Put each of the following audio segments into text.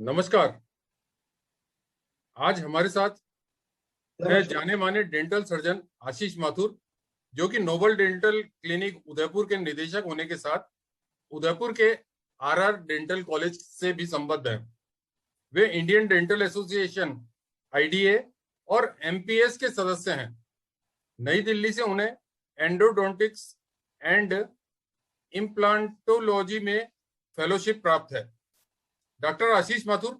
नमस्कार। आज हमारे साथ है नमस्कार। जाने माने डेंटल सर्जन आशीष माथुर, जो कि नोबल डेंटल क्लिनिक उदयपुर के निदेशक होने के साथ उदयपुर के आरआर डेंटल कॉलेज से भी संबद्ध हैं। वे इंडियन डेंटल एसोसिएशन आईडीए और एमपीएस के सदस्य हैं। नई दिल्ली से उन्हें एंडोडोंटिक्स एंड इम्प्लांटोलॉजी में फेलोशिप प्राप्त है। डॉक्टर आशीष माथुर,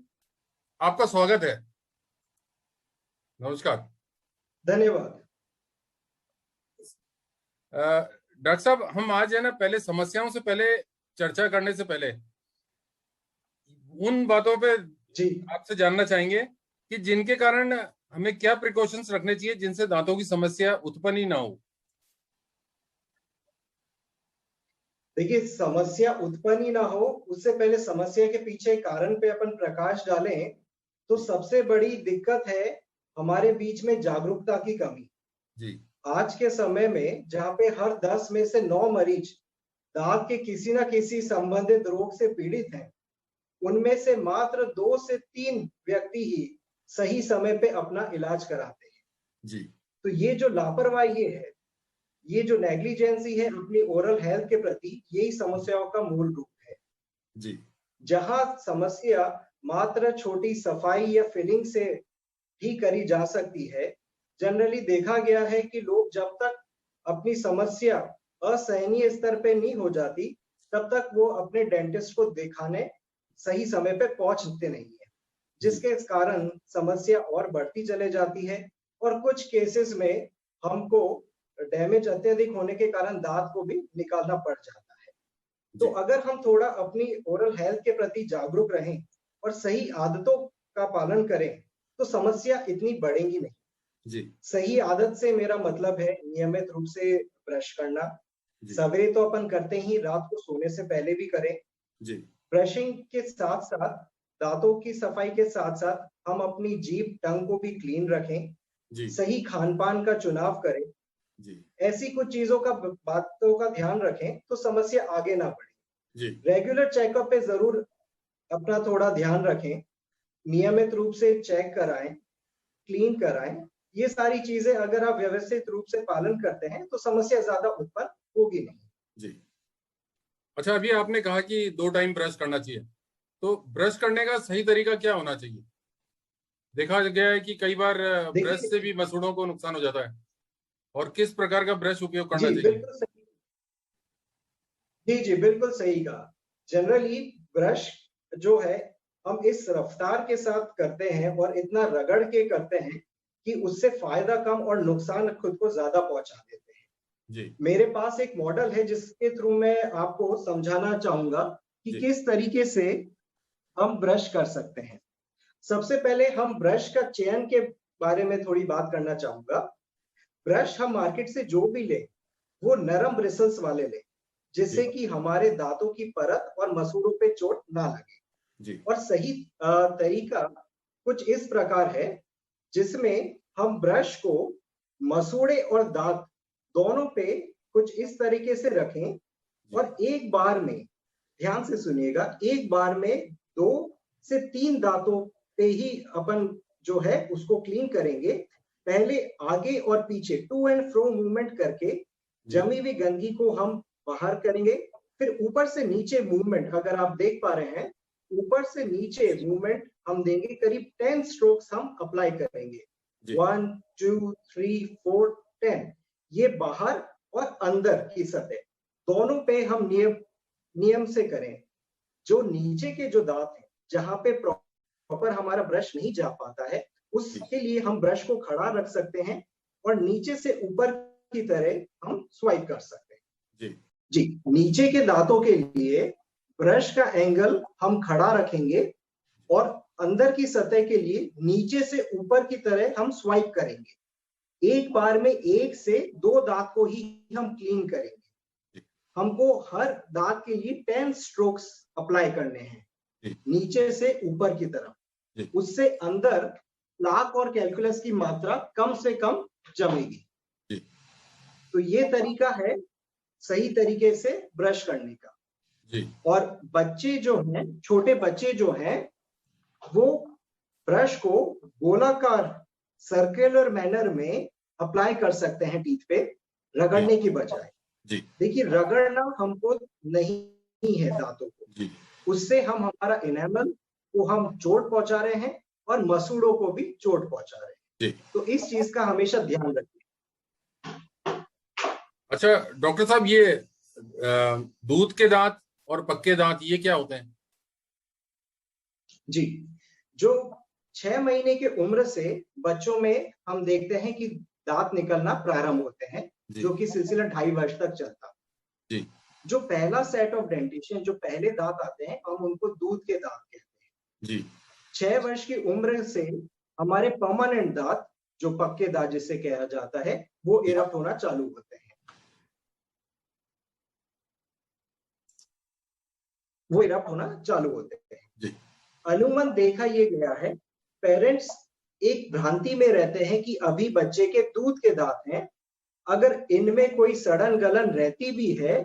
आपका स्वागत है। नमस्कार। धन्यवाद। डॉक्टर साहब, हम आज है ना, पहले समस्याओं से पहले चर्चा करने से पहले उन बातों पे जी आपसे जानना चाहेंगे कि जिनके कारण हमें क्या प्रिकॉशंस रखने चाहिए जिनसे दांतों की समस्या उत्पन्न ही ना हो। देखिए, समस्या उत्पन्न ही ना हो उससे पहले समस्या के पीछे कारण पे अपन प्रकाश डालें तो सबसे बड़ी दिक्कत है हमारे बीच में जागरूकता की कमी। जी। आज के समय में जहाँ पे हर 10 में से 9 मरीज दांत के किसी ना किसी संबंधित रोग से पीड़ित हैं, उनमें से मात्र 2 से 3 व्यक्ति ही सही समय पे अपना इलाज कराते हैं। जी। तो ये जो लापरवाही है, ये जो नेग्लिजेंसी है अपनी ओरल हेल्थ के प्रति, यही समस्याओं का मूल रूप है। जी। जहां समस्या मात्र छोटी सफाई या फिलिंग से भी करी जा सकती है, जनरली देखा गया है कि लोग जब तक अपनी समस्या असहनीय स्तर पे नहीं हो जाती, तब तक वो अपने डेंटिस्ट को दिखाने सही समय पे पहुंचते नहीं है, जिसके कारण समस्या और बढ़ती चले जाती है और कुछ केसेस में हमको डैमेज अत्यधिक होने के कारण दांत को भी निकालना पड़ जाता है। तो अगर हम थोड़ा अपनी ओरल हेल्थ के प्रति जागरूक रहें और सही आदतों का पालन करें तो समस्या इतनी बढ़ेगी नहीं। जी। सही आदत से मेरा मतलब है नियमित रूप से ब्रश करना। सवेरे तो अपन करते ही, रात को सोने से पहले भी करें। जी। ब्रशिंग के साथ साथ दांतों की सफाई के साथ साथ हम अपनी जीभ, टंग को भी क्लीन रखें। जी। सही खान पान का चुनाव करें। जी। ऐसी कुछ चीजों का बातों का ध्यान रखें तो समस्या आगे ना बढ़े। जी। रेगुलर चेकअप पे जरूर अपना थोड़ा ध्यान रखें। नियमित रूप से चेक कराएं, क्लीन कराएं। ये सारी चीजें अगर आप व्यवस्थित रूप से पालन करते हैं तो समस्या ज्यादा उत्पन्न होगी नहीं। जी। अच्छा, अभी आपने कहा कि 2 टाइम ब्रश करना चाहिए, तो ब्रश करने का सही तरीका क्या होना चाहिए? देखा गया है कि कई बार ब्रश देखिए, से भी मसूड़ों को नुकसान हो जाता है, और किस प्रकार का ब्रश उपयोग करना जी चाहिए? बिल्कुल सही। जी बिल्कुल सही कहा। जनरली ब्रश जो है हम इस रफ्तार के साथ करते हैं और इतना रगड़ के करते हैं कि उससे फायदा कम और नुकसान खुद को ज्यादा पहुंचा देते हैं। जी। मेरे पास एक मॉडल है जिसके थ्रू मैं आपको समझाना चाहूंगा कि जी। किस तरीके से हम ब्रश कर सकते हैं। सबसे पहले हम ब्रश का चयन के बारे में थोड़ी बात करना चाहूंगा। ब्रश हम मार्केट से जो भी ले, वो नरम ब्रिसल्स वाले ले, जिससे जी। कि हमारे दांतों की परत और मसूड़ों पे चोट ना लगे। जी। और सही तरीका कुछ इस प्रकार है जिसमें हम ब्रश को मसूड़े और दांत दोनों पे कुछ इस तरीके से रखें और एक बार में, ध्यान से सुनिएगा, एक बार में 2 से 3 दांतों पे ही अपन जो है उसको क्लीन करेंगे। पहले आगे और पीछे टू एंड फ्रो मूवमेंट करके जमी हुई गंदगी को हम बाहर करेंगे। फिर ऊपर से नीचे मूवमेंट, अगर आप देख पा रहे हैं, ऊपर से नीचे मूवमेंट हम देंगे। करीब 10 स्ट्रोक्स हम अप्लाई करेंगे। 1 2 3 4 10। ये बाहर और अंदर की सतह दोनों पे हम नियम से करें। जो नीचे के जो दांत हैं, जहां पे प्रॉपर हमारा ब्रश नहीं जा पाता है, उसके लिए हम ब्रश को खड़ा रख सकते हैं और नीचे से ऊपर की तरह हम स्वाइप कर सकते हैं। जी, नीचे के दांतों के लिए ब्रश का एंगल हम खड़ा रखेंगे और अंदर की सतह के लिए नीचे से ऊपर की तरह हम स्वाइप करेंगे। एक बार में 1 से 2 दांत को ही हम क्लीन करेंगे। हमको हर दांत के लिए 10 स्ट्रोक्स अप्लाई करने हैं, नीचे से ऊपर की तरफ। उससे अंदर प्लाक और कैल्कुलस की मात्रा कम से कम जमेगी। तो ये तरीका है सही तरीके से ब्रश करने का। और बच्चे जो हैं, छोटे बच्चे जो हैं, वो ब्रश को गोलाकार सर्कुलर मैनर में अप्लाई कर सकते हैं टीथ पे, रगड़ने की बजाय। देखिए, रगड़ना हमको नहीं है दांतों को, उससे हम हमारा इनेमल को हम चोट पहुंचा रहे हैं और मसूड़ों को भी चोट पहुंचा रहे हैं। तो इस चीज का हमेशा ध्यान रखिए। अच्छा डॉक्टर साहब, ये दूध के दांत और पक्के दांत ये क्या होते हैं? जी, जो 6 महीने की उम्र से बच्चों में हम देखते हैं कि दांत निकलना प्रारंभ होते हैं, जो कि सिलसिला 2.5 वर्ष तक चलता है। जो पहला सेट ऑफ डेंटिशन, जो पहले दांत आते हैं, हम उनको दूध के दांत कहते हैं। 6 वर्ष की उम्र से हमारे परमानेंट दांत, जो पक्के दांत जिसे कहा जाता है, वो इरप्ट होना चालू होते हैं। अनुमान देखा ये गया है, पेरेंट्स एक भ्रांति में रहते हैं कि अभी बच्चे के दूध के दांत हैं, अगर इनमें कोई सड़न गलन रहती भी है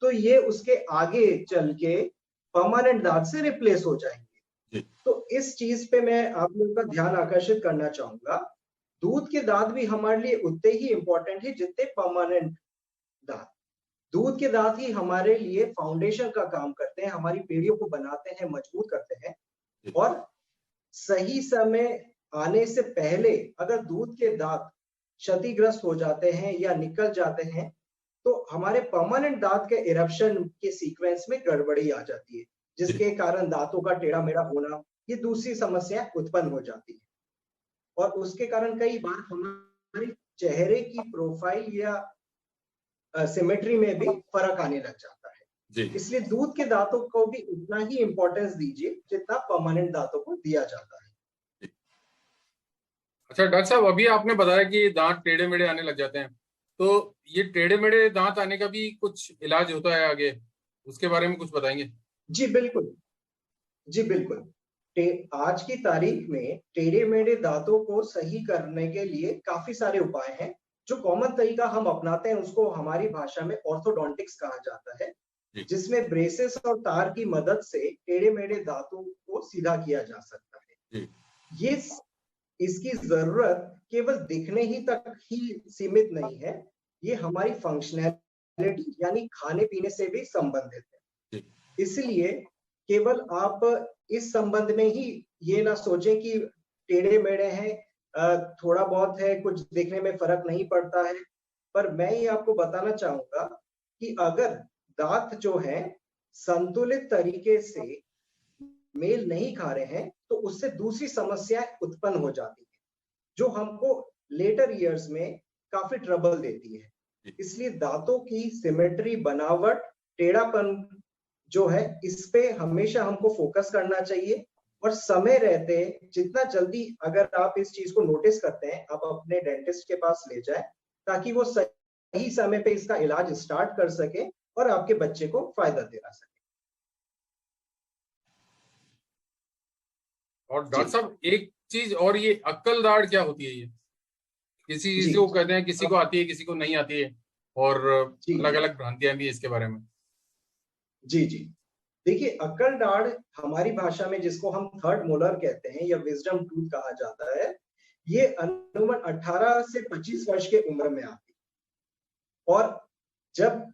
तो ये उसके आगे चल के परमानेंट दांत से रिप्लेस हो जाएंगे। तो इस चीज पे मैं आप लोगों का ध्यान आकर्षित करना चाहूंगा। दूध के दांत भी हमारे लिए उतने ही इंपॉर्टेंट है जितने परमानेंट दांत। दूध के दांत ही हमारे लिए फाउंडेशन का काम करते हैं, हमारी पेड़ियों को बनाते हैं, मजबूत करते हैं। और सही समय आने से पहले अगर दूध के दांत क्षतिग्रस्त हो जाते हैं या निकल जाते हैं तो हमारे परमानेंट दांत के इरप्शन के सीक्वेंस में गड़बड़ी आ जाती है, जिसके कारण दांतों का टेढ़ा मेढ़ा होना, ये दूसरी समस्या उत्पन्न हो जाती है। और उसके कारण कई बार हमारे चेहरे की प्रोफाइल या सिमेट्री में भी फर्क आने लग जाता है। इसलिए दूध के दांतों को भी उतना ही इंपॉर्टेंस दीजिए जितना परमानेंट दांतों को दिया जाता है। अच्छा डॉक्टर साहब, अभी आपने बताया कि दांत टेढ़े मेढ़े आने लग जाते हैं, तो ये टेढ़े मेढ़े दांत आने का भी कुछ इलाज होता है आगे, उसके बारे में कुछ बताएंगे? जी बिल्कुल, जी बिल्कुल। आज की तारीख में टेढ़े मेढ़े दांतों को सही करने के लिए काफी सारे उपाय हैं। जो कॉमन तरीका हम अपनाते हैं उसको हमारी भाषा में ऑर्थोडोंटिक्स कहा जाता है, जिसमें ब्रेसेस और तार की मदद से टेढ़े मेढ़े दांतों को सीधा किया जा सकता है। ये इसकी जरूरत केवल दिखने ही तक ही सीमित नहीं है, ये हमारी फंक्शनैलिटी यानी खाने पीने से भी संबंधित है। इसलिए केवल आप इस संबंध में ही ये ना सोचें कि टेढ़े मेढ़े हैं, थोड़ा बहुत है, कुछ देखने में फर्क नहीं पड़ता है। पर मैं ये आपको बताना चाहूंगा कि अगर दांत जो है संतुलित तरीके से मेल नहीं खा रहे हैं तो उससे दूसरी समस्या उत्पन्न हो जाती है, जो हमको लेटर ईयर्स में काफी ट्रबल देती है। इसलिए दांतों की सिमेट्री, बनावट, टेढ़ापन जो है, इस पे हमेशा हमको फोकस करना चाहिए। और समय रहते जितना जल्दी अगर आप इस चीज को नोटिस करते हैं, आप अपने डेंटिस्ट के पास ले जाएं, ताकि वो सही समय पे इसका इलाज स्टार्ट कर सके और आपके बच्चे को फायदा दिला सके। और डॉक्टर साहब एक चीज और, ये अक्कल दाढ़ क्या होती है? ये किसी को कहते हैं, किसी को आती है, किसी को नहीं आती है, और अलग अलग भ्रांतियां भी इसके बारे में। जी जी, देखिए, अक्कल दाढ़ हमारी भाषा में जिसको हम थर्ड मोलर कहते हैं या विजडम टूथ कहा जाता है, ये अनुमान 18 से 25 वर्ष के उम्र में आती है। और जब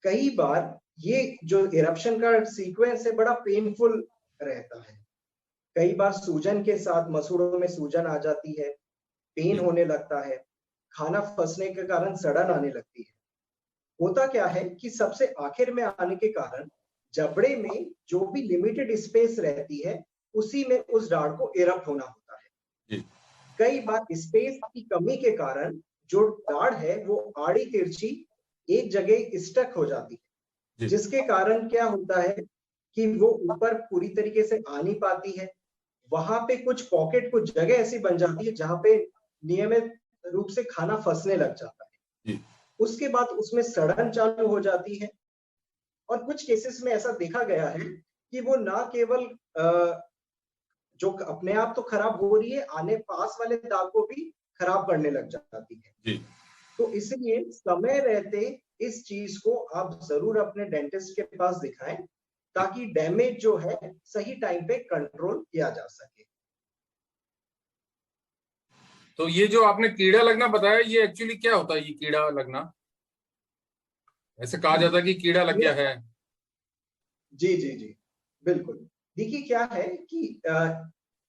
कई बार ये जो इरप्शन का सीक्वेंस है बड़ा पेनफुल रहता है। कई बार सूजन के साथ मसूड़ों में सूजन आ जाती है, पेन होने लगता है, खाना फंसने के कारण सड़न आने लगती है। होता क्या है कि सबसे आखिर में आने के कारण जबड़े में जो भी लिमिटेड स्पेस रहती है उसी में उस दाढ़ को इरप्ट होना होता है। कई बार स्पेस की कमी के कारण जो दाढ़ है वो आड़ी तिरछी एक जगह स्टक हो जाती है, जिसके कारण क्या होता है कि वो ऊपर पूरी तरीके से आ नहीं पाती है। वहां पे कुछ पॉकेट, कुछ जगह ऐसी बन जाती है जहां पे नियमित रूप से खाना फंसने लग जाता है। उसके बाद उसमें सड़न चालू हो जाती है। और कुछ केसेस में ऐसा देखा गया है कि वो ना केवल जो अपने आप तो खराब हो रही है, आने पास वाले दांत को भी खराब करने लग जाती है। तो इसलिए समय रहते इस चीज को आप जरूर अपने डेंटिस्ट के पास दिखाएं, ताकि डैमेज जो है सही टाइम पे कंट्रोल किया जा सके। तो ये जो आपने कीड़ा लगना बताया, ये एक्चुअली क्या होता है, ये कीड़ा लगना? ऐसे कहा जाता है कि कीड़ा लग गया ये है। जी जी जी बिल्कुल। देखिए क्या है कि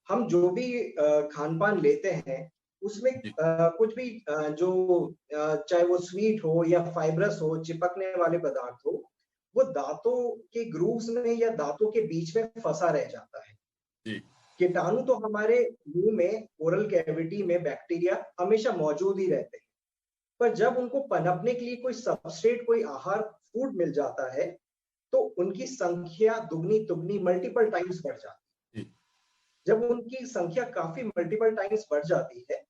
हम जो भी खान पान लेते हैं उसमें जी कुछ भी चाहे वो स्वीट हो या फाइब्रस हो, चिपकने वाले पदार्थ हो, वो दांतों के ग्रूव्स में या दांतों के बीच में फंसा रह जाता है। जी कीटाणु तो हमारे मुंह में, ओरल कैविटी में बैक्टीरिया हमेशा मौजूद ही रहते हैं, पर जब उनको पनपने के लिए कोई सबस्ट्रेट, कोई आहार, फूड मिल जाता है तो उनकी संख्या दुगनी तुगनी मल्टीपल टाइम्स बढ़ जाती है। जी जब उनकी संख्या काफी मल्टीपल टाइम्स बढ़ जाती है,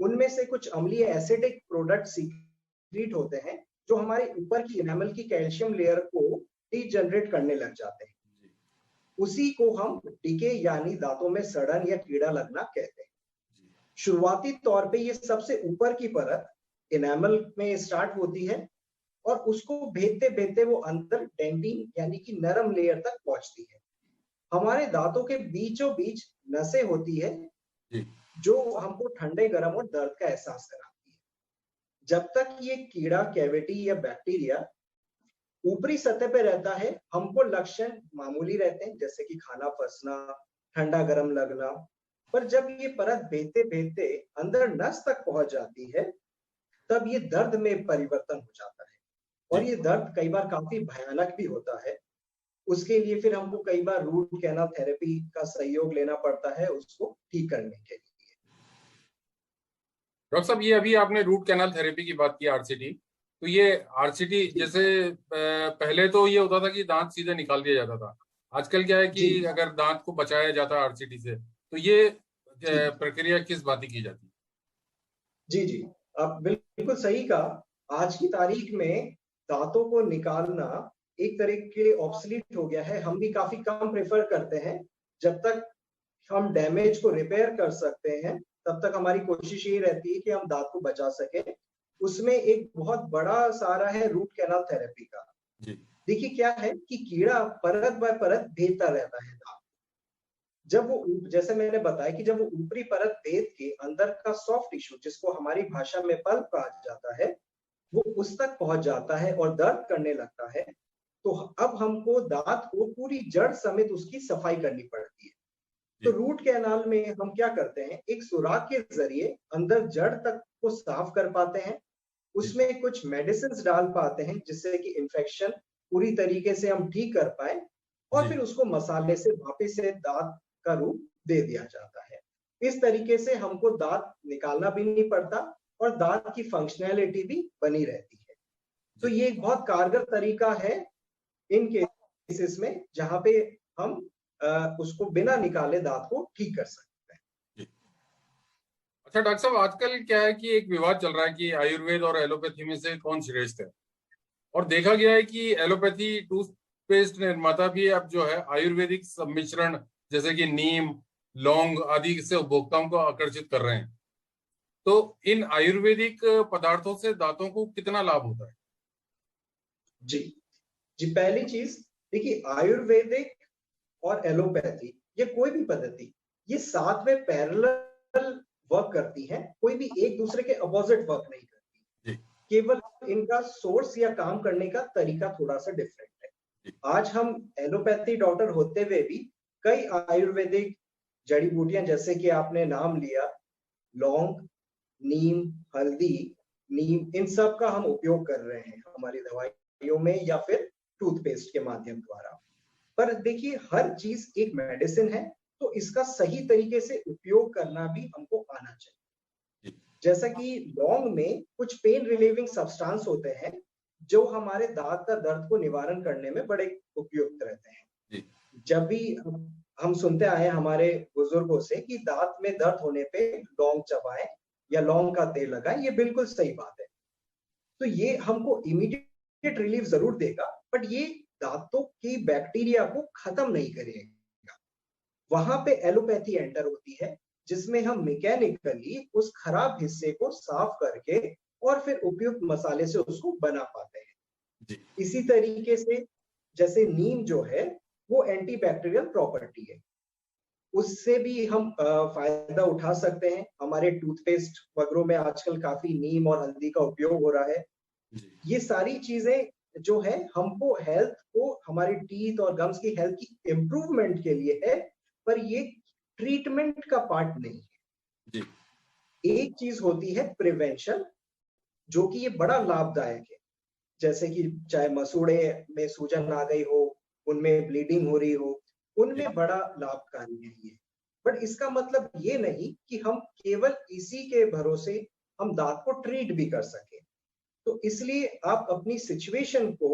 उनमें से कुछ अम्लीय एसिडिक प्रोडक्ट सीक्रेट होते हैं जो हमारे ऊपर की एनामल की कैल्शियम लेयर को डीजनरेट करने लग जाते हैं। जी उसी को हम डीके यानी दांतों में सड़न या कीड़ा लगना कहते हैं। जी शुरुआती तौर पे ये सबसे ऊपर की परत एनामल में स्टार्ट होती है और उसको भेदते भेदते वो अंदर डेंटिन यानी कि नरम लेयर तक पहुंचती है। हमारे दांतों के बीचों बीच नसें होती है जी जो हमको ठंडे, गर्म और दर्द का एहसास कराती है। जब तक ये कीड़ा, कैविटी या बैक्टीरिया ऊपरी सतह पे रहता है, हमको लक्षण मामूली रहते हैं, जैसे कि खाना फंसना, ठंडा गरम लगना। पर जब ये परत भेदते भेदते अंदर नस तक पहुंच जाती है, तब ये दर्द में परिवर्तन हो जाता है और जी। ये दर्द कई बार काफी भयानक भी होता है। उसके लिए फिर हमको कई बार रूट कैनाल थेरेपी का सहयोग लेना पड़ता है उसको ठीक करने के लिए। डॉक्टर साहब, ये अभी आपने रूट कैनाल थेरेपी की बात की, आरसीटी। तो ये आरसीटी जी जैसे पहले तो ये होता था कि दांत सीधे निकाल दिया जाता था। आजकल क्या है कि जी अगर दांत को बचाया जाता है आरसीटी से, तो ये जी प्रक्रिया किस बात की जाती है? जी जी आप बिल्कुल सही कहा। आज की तारीख में दांतों को निकालना एक तरह के ऑब्सलीट हो गया है। हम भी काफी कम प्रेफर करते हैं। जब तक हम डैमेज को रिपेयर कर सकते हैं, तब तक हमारी कोशिश ये रहती है कि हम दांत को बचा सके। उसमें एक बहुत बड़ा सहारा है रूट कैनाल थेरेपी का। जी देखिए क्या है कि कीड़ा परत बाय परत भेदता रहता है दांत। जब वो जैसे मैंने बताया कि जब वो ऊपरी परत भेद के अंदर का सॉफ्ट टिश्यू, जिसको हमारी भाषा में पल्प कहा जाता है, वो उस तक पहुंच जाता है और दर्द करने लगता है, तो अब हमको दांत को पूरी जड़ समेत उसकी सफाई करनी पड़ती है। तो जी रूट कैनाल में हम क्या करते हैं, एक सुराख के जरिए अंदर जड़ तक को साफ कर पाते हैं। जी उसमें कुछ मेडिसिन डाल पाते हैं जिससे कि इन्फेक्शन पूरी तरीके से हम ठीक कर पाए और जी फिर उसको मसाले से वापस से दांत का रूप दे दिया जाता है। इस तरीके से हमको दांत निकालना भी नहीं पड़ता और दांत की फंक्शनैलिटी भी बनी रहती है। तो जी ये एक बहुत कारगर तरीका है इन केसेस में जहां पे हम उसको बिना निकाले दांत को ठीक कर सकते हैं। जी। अच्छा डॉक्टर साहब, आजकल क्या है कि एक विवाद चल रहा है कि आयुर्वेद और एलोपैथी में से कौन श्रेष्ठ है। और देखा गया है कि एलोपैथी टूथपेस्ट निर्माता भी अब जो है आयुर्वेदिक सम्मिश्रण जैसे कि नीम, लौंग आदि से उपभोक्ताओं को आकर्षित कर रहे हैं। तो इन आयुर्वेदिक पदार्थों से दांतों को कितना लाभ होता है? जी जी पहली चीज देखिए, आयुर्वेदिक और एलोपैथी, ये कोई भी पद्धति, ये साथ में पैरेलल वर्क करती हैं। कोई भी एक दूसरे के अपोजिट वर्क नहीं करती। जी केवल इनका सोर्स या काम करने का तरीका थोड़ा सा डिफरेंट है। जी आज हम एलोपैथी डॉक्टर होते हुए भी कई आयुर्वेदिक जड़ी बूटियां, जैसे कि आपने नाम लिया, लौंग, नीम, हल्दी, नीम, इन सब का हम उपयोग कर रहे हैं हमारी दवाइयों में या फिर टूथपेस्ट के माध्यम द्वारा। पर देखिए हर चीज एक मेडिसिन है, तो इसका सही तरीके से उपयोग करना भी हमको आना चाहिए। जी जैसा कि लौंग में कुछ पेन रिलीविंग सब्सटेंस होते हैं जो हमारे दांत का दर्द को निवारण करने में बड़े उपयुक्त रहते हैं। जी जब भी हम सुनते आए हैं हमारे बुजुर्गों से कि दांत में दर्द होने पे लौंग चबाएं या लौंग का तेल लगाएं, ये बिल्कुल सही बात है। तो ये हमको इमीडिएट रिलीफ जरूर देगा, बट ये दांतों की बैक्टीरिया को खत्म नहीं करेगा। वहां पे एलोपैथी एंटर होती है, जिसमें हम मैकेनिकली उस खराब हिस्से को साफ करके और फिर उपयुक्त मसाले से उसको बना पाते हैं। जी इसी तरीके से जैसे नीम जो है, वो एंटीबैक्टीरियल प्रॉपर्टी है। उससे भी हम फायदा उठा सकते हैं। हमारे टूथपेस्ट वगैरह में आजकल काफी नीम और हल्दी का उपयोग हो रहा है। ये सारी चीजें जो है हमको हेल्थ को, हमारे टीथ और गम्स की हेल्थ की इम्प्रूवमेंट के लिए है, पर ये ट्रीटमेंट का पार्ट नहीं है। एक चीज होती है प्रिवेंशन, जो कि ये बड़ा लाभदायक है। जैसे कि चाहे मसूड़े में सूजन आ गई हो, उनमें ब्लीडिंग हो रही हो, उनमें बड़ा लाभकारी है ये। बट इसका मतलब ये नहीं कि हम केवल इसी के भरोसे हम दांत को ट्रीट भी कर सके। तो इसलिए आप अपनी सिचुएशन को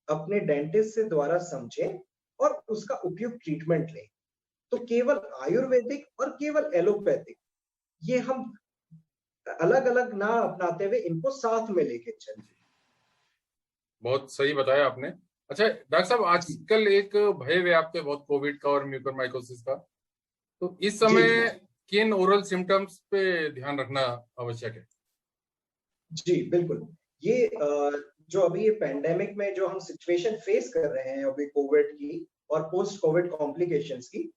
अपने डेंटिस्ट से द्वारा समझें और उसका उपयुक्त ट्रीटमेंट लें। तो केवल आयुर्वेदिक और केवल एलोपैथिक, ये हम अलग अलग ना अपनाते हुए इनको साथ में लेके चलें। बहुत सही बताया आपने। अच्छा डॉक्टर साहब, आजकल एक भय व्याप्त है बहुत कोविड का और म्यूकोरमाइकोसिस का, तो इस समय किन ओरल सिम्टम्स पे ध्यान रखना आवश्यक है? जी बिल्कुल। ये जो अभी ये पैंडेमिक में जो हम सिचुएशन फेस कर रहे हैं अभी कोविड की और पोस्ट कोविड कॉम्प्लिकेशंस की,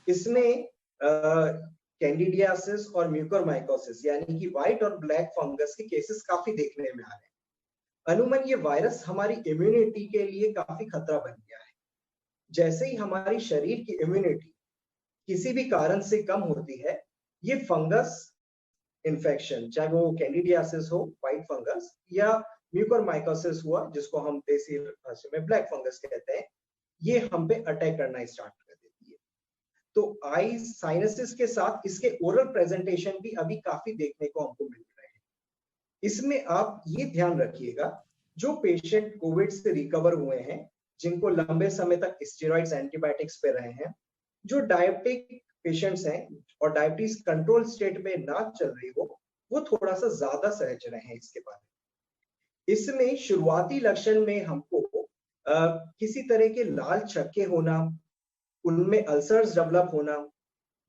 इसमें कैंडिडियासिस और म्यूकोरमाइकोसिस यानी कि व्हाइट और ब्लैक फंगस के केसेस काफी देखने में आ रहे हैं। अनुमन ये वायरस हमारी इम्यूनिटी के लिए काफी खतरा बन गया है। जैसे ही हमारी शरीर की इम्यूनिटी किसी भी कारण से कम होती है, ये फंगस इन्फेक्शन, चाहे वो कैंडिडियासिस हो, व्हाइट फंगस, या म्यूकोरमाइकोसिस हुआ जिसको हम देसी भाषा में ब्लैक फंगस कहते हैं, ये हम पे अटैक करना स्टार्ट कर देती है। तो आई साइनसिस के साथ इसके ओरल प्रेजेंटेशन भी अभी काफी देखने को हमको मिल रहे हैं। इसमें आप ये ध्यान रखिएगा, जो पेशेंट कोविड से रिकवर हुए हैं, जिनको लंबे समय तक स्टेरॉइड्स एंटीबायोटिक्स पे रहे हैं, जो डायबिटिक पेशेंट्स हैं और डायबिटीज कंट्रोल स्टेट में ना चल रही हो, वो थोड़ा सा ज्यादा सहज रहे हैं इसके बारे में। इसमें शुरुआती लक्षण में हमको किसी तरह के लाल छक्के होना, उनमें अल्सर्स डेवलप होना,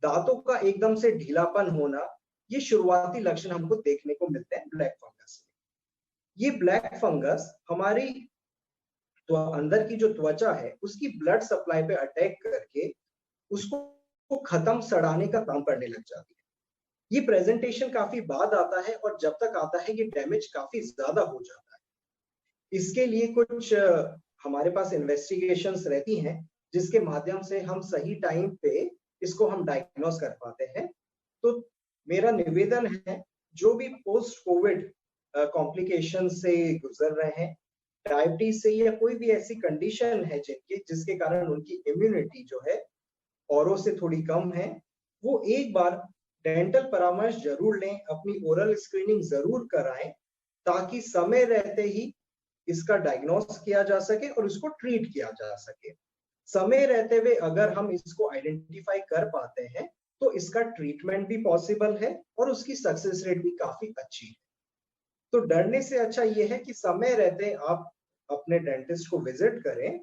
दांतों का एकदम से ढीलापन होना, ये शुरुआती लक्षण हमको देखने को मिलते हैं ब्लैक फंगस में। ये ब्लैक फंगस हमारी तो अंदर की जो त्वचा है उसकी ब्लड सप्लाई पे अटैक करके उसको खत्म सड़ाने का काम करने लग जाती है। ये प्रेजेंटेशन काफी बाद आता है और जब तक आता है ये डैमेज काफी ज्यादा हो जाता है। इसके लिए कुछ हमारे पास इन्वेस्टिगेशंस रहती हैं जिसके माध्यम से हम सही टाइम पे इसको हम डायग्नोस कर पाते हैं। तो मेरा निवेदन है, जो भी पोस्ट कोविड कॉम्प्लिकेशन से गुजर रहे हैं, डायबिटीज से या कोई भी ऐसी कंडीशन है जिसके कारण उनकी इम्यूनिटी जो है औरों से थोड़ी कम है, वो एक बार डेंटल परामर्श जरूर लें, अपनी ओरल स्क्रीनिंग जरूर कराएं, ताकि समय रहते ही इसका डायग्नोस किया जा सके और इसको ट्रीट किया जा सके। समय रहते हुए अगर हम इसको आइडेंटिफाई कर पाते हैं तो इसका ट्रीटमेंट भी पॉसिबल है और उसकी सक्सेस रेट भी काफी अच्छी है। तो डरने से अच्छा ये है कि समय रहते आप अपने डेंटिस्ट को विजिट करें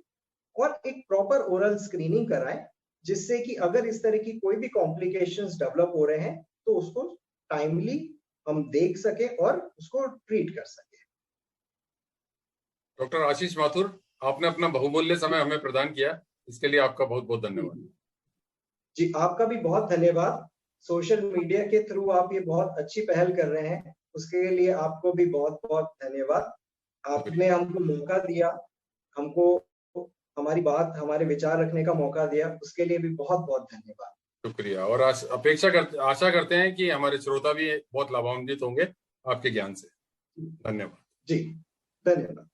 और एक प्रॉपर ओरल स्क्रीनिंग कराएं, जिससे कि अगर इस तरह की कोई भी कॉम्प्लिकेशंस डेवलप हो रहे हैं तो उसको टाइमली हम देख सके और उसको ट्रीट कर सके। डॉक्टर आशीष माथुर, आपने अपना बहुमूल्य समय हमें प्रदान किया, इसके लिए आपका बहुत बहुत धन्यवाद। जी आपका भी बहुत धन्यवाद। सोशल मीडिया के थ्रू आप ये बहुत अच्छी पहल कर रहे हैं, उसके लिए आपको भी बहुत बहुत धन्यवाद। आपने हमको मौका दिया, हमको हमारी बात, हमारे विचार रखने का मौका दिया, उसके लिए भी बहुत बहुत धन्यवाद। शुक्रिया। और आशा करते हैं कि हमारे श्रोता भी बहुत लाभान्वित होंगे आपके ज्ञान से। धन्यवाद। जी धन्यवाद।